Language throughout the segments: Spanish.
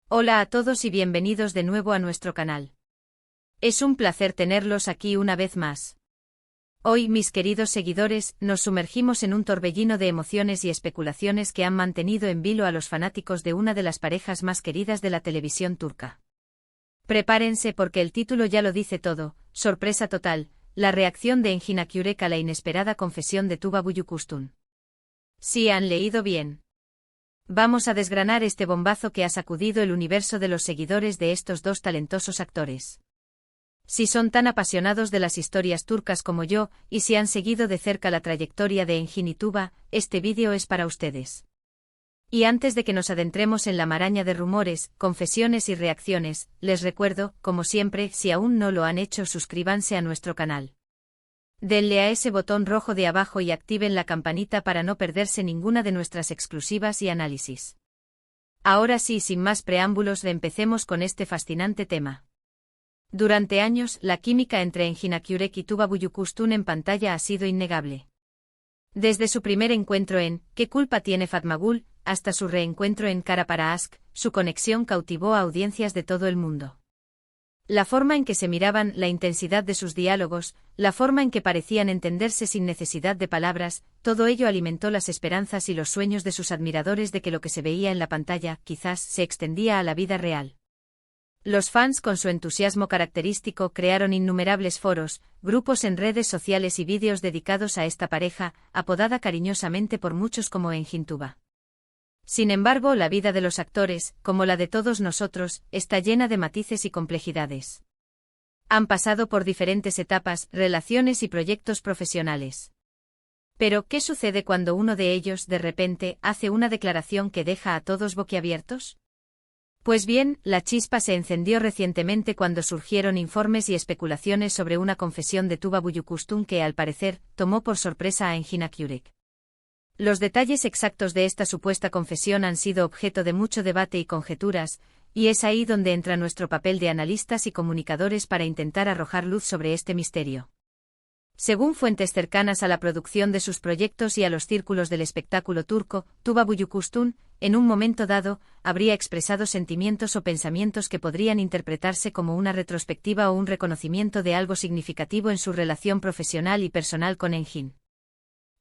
Hola a todos y bienvenidos de nuevo a nuestro canal. Es un placer tenerlos aquí una vez más. Hoy, mis queridos seguidores, nos sumergimos en un torbellino de emociones y especulaciones que han mantenido en vilo a los fanáticos de una de las parejas más queridas de la televisión turca. Prepárense porque el título ya lo dice todo: sorpresa total, la reacción de Engin Akyurek a la inesperada confesión de Tuba Büyüküstün. Sí, han leído bien. Vamos a desgranar este bombazo que ha sacudido el universo de los seguidores de estos dos talentosos actores. Si son tan apasionados de las historias turcas como yo, y si han seguido de cerca la trayectoria de Engin y Tuba, este vídeo es para ustedes. Y antes de que nos adentremos en la maraña de rumores, confesiones y reacciones, les recuerdo, como siempre, si aún no lo han hecho, suscríbanse a nuestro canal. Denle a ese botón rojo de abajo y activen la campanita para no perderse ninguna de nuestras exclusivas y análisis. Ahora sí, sin más preámbulos, empecemos con este fascinante tema. Durante años, la química entre Engin Akyurek y Tuba Büyüküstün en pantalla ha sido innegable. Desde su primer encuentro en ¿Qué culpa tiene Fatmagül?, hasta su reencuentro en Kara para Aşk, su conexión cautivó a audiencias de todo el mundo. La forma en que se miraban, la intensidad de sus diálogos, la forma en que parecían entenderse sin necesidad de palabras, todo ello alimentó las esperanzas y los sueños de sus admiradores de que lo que se veía en la pantalla, quizás, se extendía a la vida real. Los fans, con su entusiasmo característico, crearon innumerables foros, grupos en redes sociales y vídeos dedicados a esta pareja, apodada cariñosamente por muchos como Engin Tuba. Sin embargo, la vida de los actores, como la de todos nosotros, está llena de matices y complejidades. Han pasado por diferentes etapas, relaciones y proyectos profesionales. Pero, ¿qué sucede cuando uno de ellos, de repente, hace una declaración que deja a todos boquiabiertos? Pues bien, la chispa se encendió recientemente cuando surgieron informes y especulaciones sobre una confesión de Tuba Büyüküstün que, al parecer, tomó por sorpresa a Engin Akyurek. Los detalles exactos de esta supuesta confesión han sido objeto de mucho debate y conjeturas, y es ahí donde entra nuestro papel de analistas y comunicadores para intentar arrojar luz sobre este misterio. Según fuentes cercanas a la producción de sus proyectos y a los círculos del espectáculo turco, Tuba Büyüküstün, en un momento dado, habría expresado sentimientos o pensamientos que podrían interpretarse como una retrospectiva o un reconocimiento de algo significativo en su relación profesional y personal con Engin.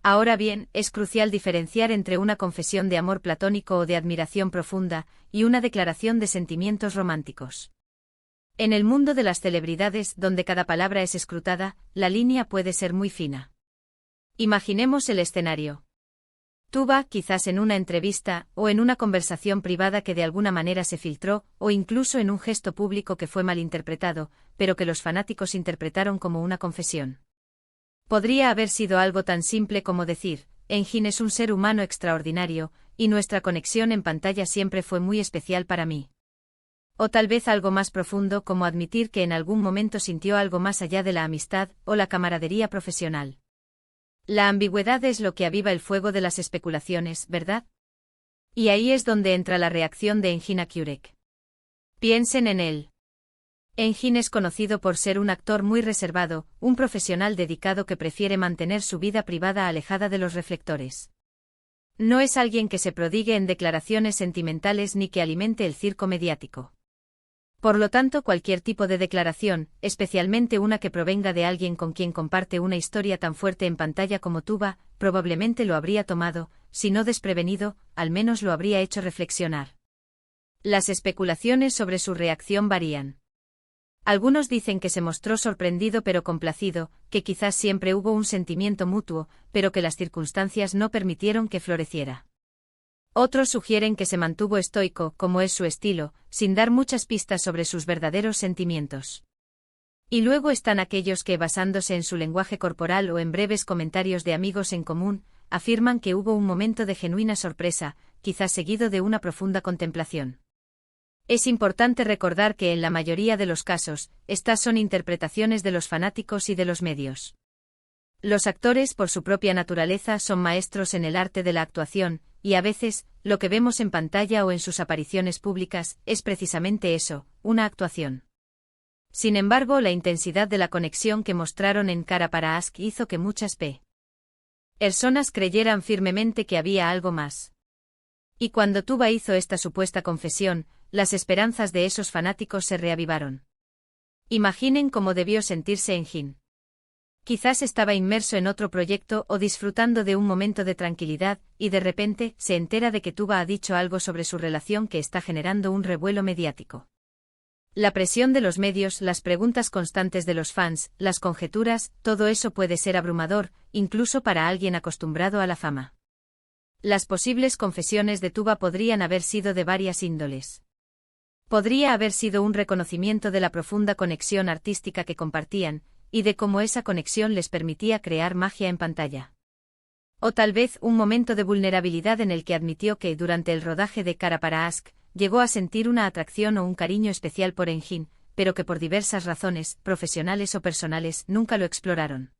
Ahora bien, es crucial diferenciar entre una confesión de amor platónico o de admiración profunda, y una declaración de sentimientos románticos. En el mundo de las celebridades, donde cada palabra es escrutada, la línea puede ser muy fina. Imaginemos el escenario. Tuba, quizás en una entrevista, o en una conversación privada que de alguna manera se filtró, o incluso en un gesto público que fue malinterpretado, pero que los fanáticos interpretaron como una confesión. Podría haber sido algo tan simple como decir: Engin es un ser humano extraordinario, y nuestra conexión en pantalla siempre fue muy especial para mí. O tal vez algo más profundo, como admitir que en algún momento sintió algo más allá de la amistad o la camaradería profesional. La ambigüedad es lo que aviva el fuego de las especulaciones, ¿verdad? Y ahí es donde entra la reacción de Engin Akyurek. Piensen en él. Engin es conocido por ser un actor muy reservado, un profesional dedicado que prefiere mantener su vida privada alejada de los reflectores. No es alguien que se prodigue en declaraciones sentimentales ni que alimente el circo mediático. Por lo tanto, cualquier tipo de declaración, especialmente una que provenga de alguien con quien comparte una historia tan fuerte en pantalla como Tuba, probablemente lo habría tomado, si no desprevenido, al menos lo habría hecho reflexionar. Las especulaciones sobre su reacción varían. Algunos dicen que se mostró sorprendido pero complacido, que quizás siempre hubo un sentimiento mutuo, pero que las circunstancias no permitieron que floreciera. Otros sugieren que se mantuvo estoico, como es su estilo, sin dar muchas pistas sobre sus verdaderos sentimientos. Y luego están aquellos que, basándose en su lenguaje corporal o en breves comentarios de amigos en común, afirman que hubo un momento de genuina sorpresa, quizás seguido de una profunda contemplación. Es importante recordar que en la mayoría de los casos, estas son interpretaciones de los fanáticos y de los medios. Los actores, por su propia naturaleza, son maestros en el arte de la actuación, y a veces, lo que vemos en pantalla o en sus apariciones públicas, es precisamente eso, una actuación. Sin embargo, la intensidad de la conexión que mostraron en Kara para Aşk hizo que muchas personas creyeran firmemente que había algo más. Y cuando Tuba hizo esta supuesta confesión, las esperanzas de esos fanáticos se reavivaron. Imaginen cómo debió sentirse Enjin. Quizás estaba inmerso en otro proyecto o disfrutando de un momento de tranquilidad, y de repente se entera de que Tuba ha dicho algo sobre su relación que está generando un revuelo mediático. La presión de los medios, las preguntas constantes de los fans, las conjeturas, todo eso puede ser abrumador, incluso para alguien acostumbrado a la fama. Las posibles confesiones de Tuba podrían haber sido de varias índoles. Podría haber sido un reconocimiento de la profunda conexión artística que compartían, y de cómo esa conexión les permitía crear magia en pantalla. O tal vez un momento de vulnerabilidad en el que admitió que, durante el rodaje de Cara para Ask, llegó a sentir una atracción o un cariño especial por Enjin, pero que por diversas razones, profesionales o personales, nunca lo exploraron.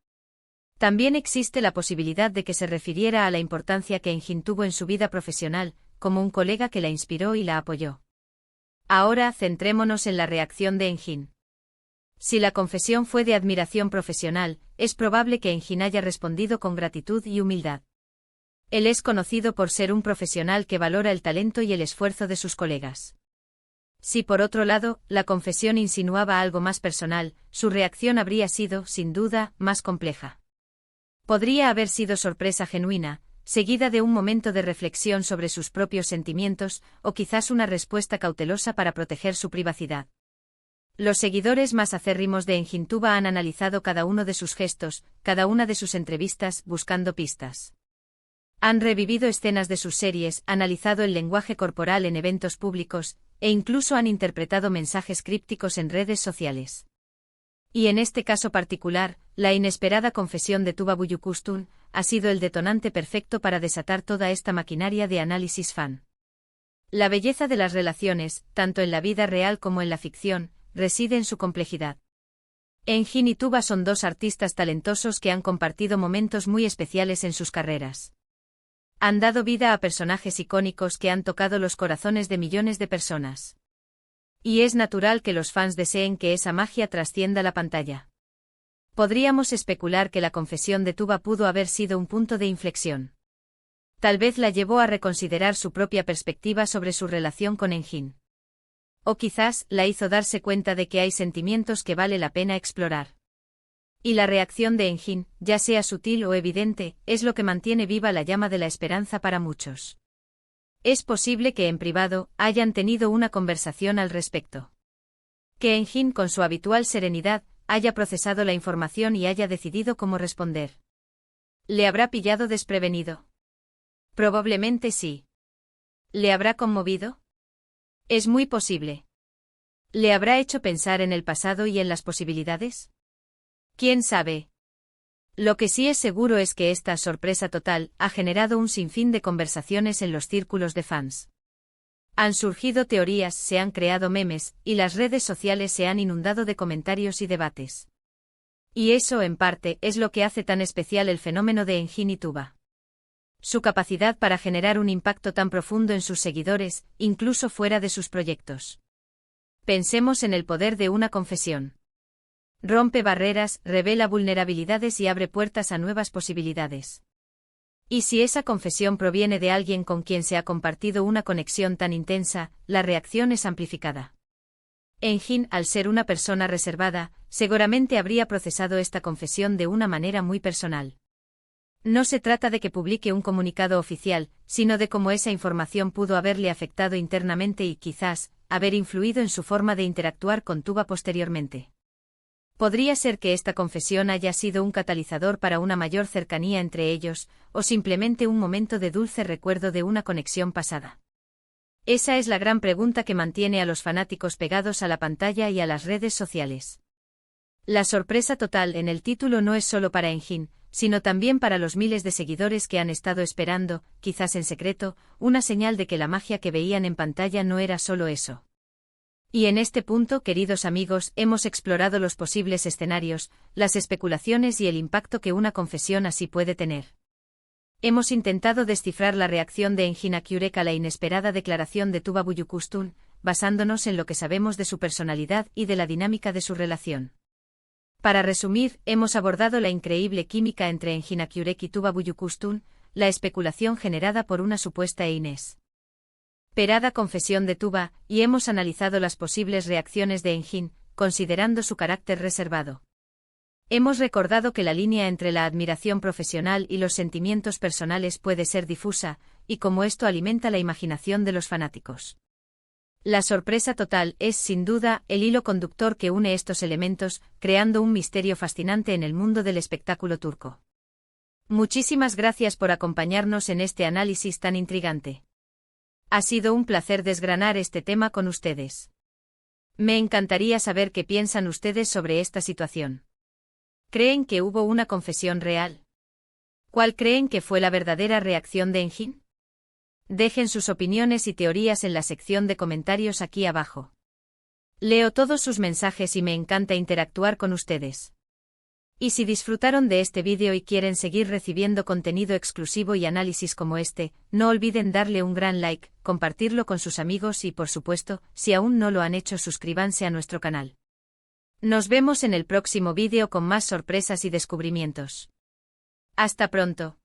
También existe la posibilidad de que se refiriera a la importancia que Enjin tuvo en su vida profesional, como un colega que la inspiró y la apoyó. Ahora centrémonos en la reacción de Enjin. Si la confesión fue de admiración profesional, es probable que Enjin haya respondido con gratitud y humildad. Él es conocido por ser un profesional que valora el talento y el esfuerzo de sus colegas. Si por otro lado, la confesión insinuaba algo más personal, su reacción habría sido, sin duda, más compleja. Podría haber sido sorpresa genuina, seguida de un momento de reflexión sobre sus propios sentimientos, o quizás una respuesta cautelosa para proteger su privacidad. Los seguidores más acérrimos de Enjin Tuba han analizado cada uno de sus gestos, cada una de sus entrevistas, buscando pistas. Han revivido escenas de sus series, analizado el lenguaje corporal en eventos públicos, e incluso han interpretado mensajes crípticos en redes sociales. Y en este caso particular, la inesperada confesión de Tuba Büyüküstün ha sido el detonante perfecto para desatar toda esta maquinaria de análisis fan. La belleza de las relaciones, tanto en la vida real como en la ficción, reside en su complejidad. Enjin y Tuba son dos artistas talentosos que han compartido momentos muy especiales en sus carreras. Han dado vida a personajes icónicos que han tocado los corazones de millones de personas. Y es natural que los fans deseen que esa magia trascienda la pantalla. Podríamos especular que la confesión de Tuba pudo haber sido un punto de inflexión. Tal vez la llevó a reconsiderar su propia perspectiva sobre su relación con Enjin. O quizás la hizo darse cuenta de que hay sentimientos que vale la pena explorar. Y la reacción de Enjin, ya sea sutil o evidente, es lo que mantiene viva la llama de la esperanza para muchos. Es posible que en privado hayan tenido una conversación al respecto. Que Enjin, con su habitual serenidad, haya procesado la información y haya decidido cómo responder. ¿Le habrá pillado desprevenido? Probablemente sí. ¿Le habrá conmovido? Es muy posible. ¿Le habrá hecho pensar en el pasado y en las posibilidades? ¿Quién sabe? Lo que sí es seguro es que esta sorpresa total ha generado un sinfín de conversaciones en los círculos de fans. Han surgido teorías, se han creado memes, y las redes sociales se han inundado de comentarios y debates. Y eso, en parte, es lo que hace tan especial el fenómeno de Enjin y Tuba. Su capacidad para generar un impacto tan profundo en sus seguidores, incluso fuera de sus proyectos. Pensemos en el poder de una confesión. Rompe barreras, revela vulnerabilidades y abre puertas a nuevas posibilidades. Y si esa confesión proviene de alguien con quien se ha compartido una conexión tan intensa, la reacción es amplificada. Enjin, al ser una persona reservada, seguramente habría procesado esta confesión de una manera muy personal. No se trata de que publique un comunicado oficial, sino de cómo esa información pudo haberle afectado internamente y quizás, haber influido en su forma de interactuar con Tuba posteriormente. Podría ser que esta confesión haya sido un catalizador para una mayor cercanía entre ellos, o simplemente un momento de dulce recuerdo de una conexión pasada. Esa es la gran pregunta que mantiene a los fanáticos pegados a la pantalla y a las redes sociales. La sorpresa total en el título no es solo para Enjin, sino también para los miles de seguidores que han estado esperando, quizás en secreto, una señal de que la magia que veían en pantalla no era solo eso. Y en este punto, queridos amigos, hemos explorado los posibles escenarios, las especulaciones y el impacto que una confesión así puede tener. Hemos intentado descifrar la reacción de Enjin Akyurek a la inesperada declaración de Tuba Büyüküstün, basándonos en lo que sabemos de su personalidad y de la dinámica de su relación. Para resumir, hemos abordado la increíble química entre Enjin Akyurek y Tuba Büyüküstün, la especulación generada por una supuesta Inés. Perada confesión de Tuba, y hemos analizado las posibles reacciones de Engin, considerando su carácter reservado. Hemos recordado que la línea entre la admiración profesional y los sentimientos personales puede ser difusa, y cómo esto alimenta la imaginación de los fanáticos. La sorpresa total es, sin duda, el hilo conductor que une estos elementos, creando un misterio fascinante en el mundo del espectáculo turco. Muchísimas gracias por acompañarnos en este análisis tan intrigante. Ha sido un placer desgranar este tema con ustedes. Me encantaría saber qué piensan ustedes sobre esta situación. ¿Creen que hubo una confesión real? ¿Cuál creen que fue la verdadera reacción de Engin? Dejen sus opiniones y teorías en la sección de comentarios aquí abajo. Leo todos sus mensajes y me encanta interactuar con ustedes. Y si disfrutaron de este vídeo y quieren seguir recibiendo contenido exclusivo y análisis como este, no olviden darle un gran like, compartirlo con sus amigos y, por supuesto, si aún no lo han hecho, suscríbanse a nuestro canal. Nos vemos en el próximo vídeo con más sorpresas y descubrimientos. Hasta pronto.